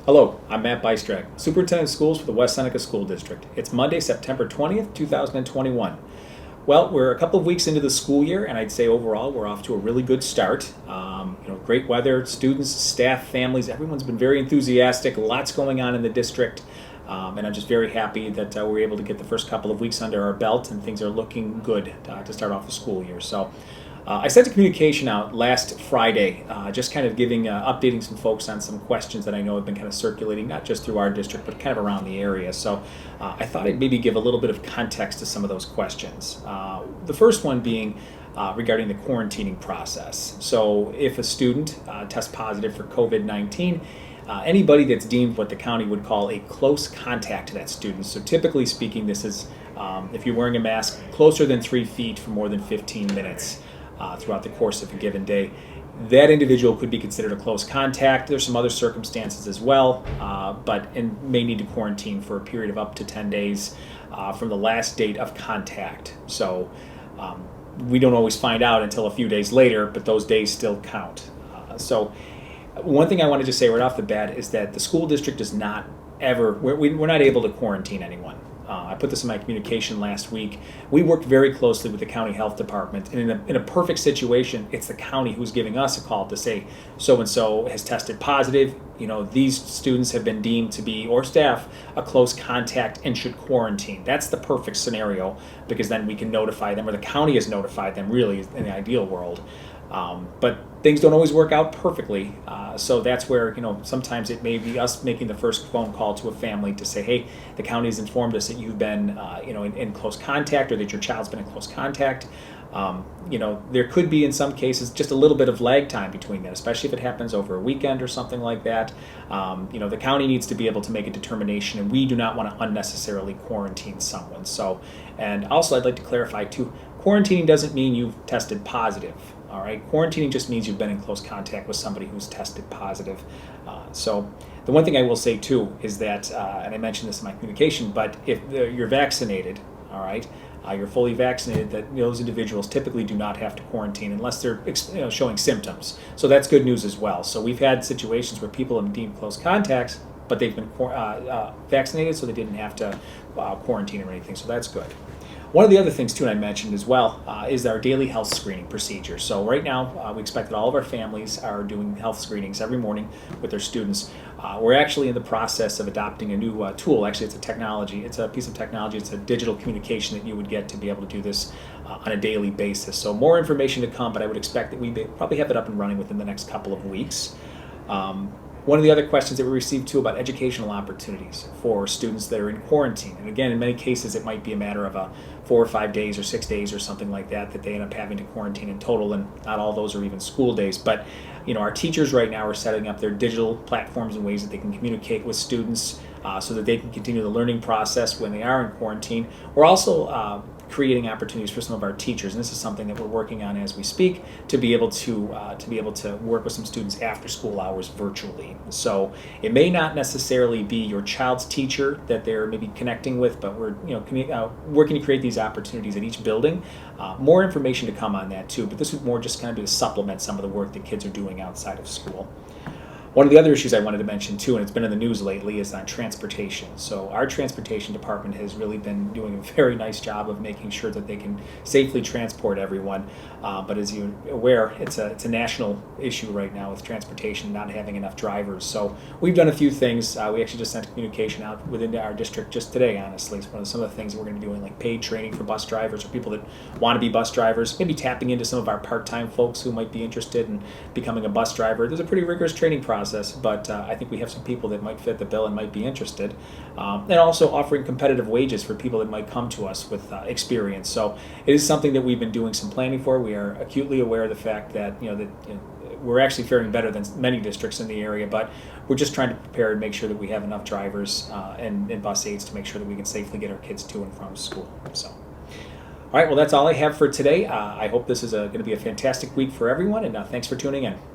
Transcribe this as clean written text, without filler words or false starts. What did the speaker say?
Hello, I'm Matt Bystrak, Superintendent of Schools for the West Seneca School District. It's Monday, September 20th, 2021. Well, we're a couple of weeks into the school year, and I'd say overall we're off to a really good start. Great weather, students, staff, families, everyone's been very enthusiastic, lots going on in the district, and I'm just very happy that we're able to get the first couple of weeks under our belt and things are looking good to start off the school year. So I sent a communication out last Friday, just kind of updating some folks on some questions that I know have been kind of circulating, not just through our district, but kind of around the area. So I thought I'd maybe give a little bit of context to some of those questions. The first one being regarding the quarantining process. So if a student tests positive for COVID-19, anybody that's deemed what the county would call a close contact to that student. So typically speaking, this is if you're wearing a mask closer than 3 feet for more than 15 minutes. Throughout the course of a given day, that individual could be considered a close contact. There's some other circumstances as well, and may need to quarantine for a period of up to 10 days from the last date of contact. So we don't always find out until a few days later, but those days still count. So one thing I want to just say right off the bat is that the school district does not we're not able to quarantine anyone. I put this in my communication last week. We worked very closely with the county health department, and in a perfect situation, it's the county who's giving us a call to say, so-and-so has tested positive. These students have been deemed to be, or staff, a close contact and should quarantine. That's the perfect scenario, because then we can notify them, or the county has notified them, really, in the ideal world. But things don't always work out perfectly. So that's where, sometimes it may be us making the first phone call to a family to say, hey, the county has informed us that you've been, in close contact, or that your child's been in close contact. There could be, in some cases, just a little bit of lag time between that, especially if it happens over a weekend or something like that. The county needs to be able to make a determination, and we do not want to unnecessarily quarantine someone. So, and also I'd like to clarify too, quarantining doesn't mean you've tested positive. All right, quarantining just means you've been in close contact with somebody who's tested positive. So the one thing I will say too is that, and I mentioned this in my communication, but if you're vaccinated, all right, you're fully vaccinated, that those individuals typically do not have to quarantine unless they're showing symptoms. So that's good news as well. So we've had situations where people have been deemed close contacts, but they've been vaccinated, so they didn't have to quarantine or anything. So that's good. One of the other things, too, and I mentioned as well, is our daily health screening procedure. So right now, we expect that all of our families are doing health screenings every morning with their students. We're actually in the process of adopting a new tool. Actually, it's a technology. It's a piece of technology. It's a digital communication that you would get to be able to do this on a daily basis. So more information to come, but I would expect that we probably have it up and running within the next couple of weeks. One of the other questions that we received too about educational opportunities for students that are in quarantine. And again, in many cases, it might be a matter of 4 or 5 days or 6 days or something like that they end up having to quarantine in total, and not all those are even school days. But our teachers right now are setting up their digital platforms and ways that they can communicate with students so that they can continue the learning process when they are in quarantine. We're also creating opportunities for some of our teachers, and this is something that we're working on as we speak, to be able to work with some students after school hours virtually. So it may not necessarily be your child's teacher that they're maybe connecting with, but we're working to create these opportunities at each building. More information to come on that too, but this would more just kind of be to supplement some of the work that kids are doing outside of school. One of the other issues I wanted to mention too, and it's been in the news lately, is on transportation. So our transportation department has really been doing a very nice job of making sure that they can safely transport everyone. But as you're aware, it's a national issue right now with transportation not having enough drivers. So we've done a few things. We actually just sent a communication out within our district just today, honestly. It's one of some of the things that we're going to be doing, like paid training for bus drivers or people that want to be bus drivers, maybe tapping into some of our part-time folks who might be interested in becoming a bus driver. There's a pretty rigorous training process, but I think we have some people that might fit the bill and might be interested. And also offering competitive wages for people that might come to us with experience. So it is something that we've been doing some planning for. We are acutely aware of the fact that we're actually faring better than many districts in the area, but we're just trying to prepare and make sure that we have enough drivers and bus aides to make sure that we can safely get our kids to and from school. So, all right, well, that's all I have for today. I hope this is going to be a fantastic week for everyone, and thanks for tuning in.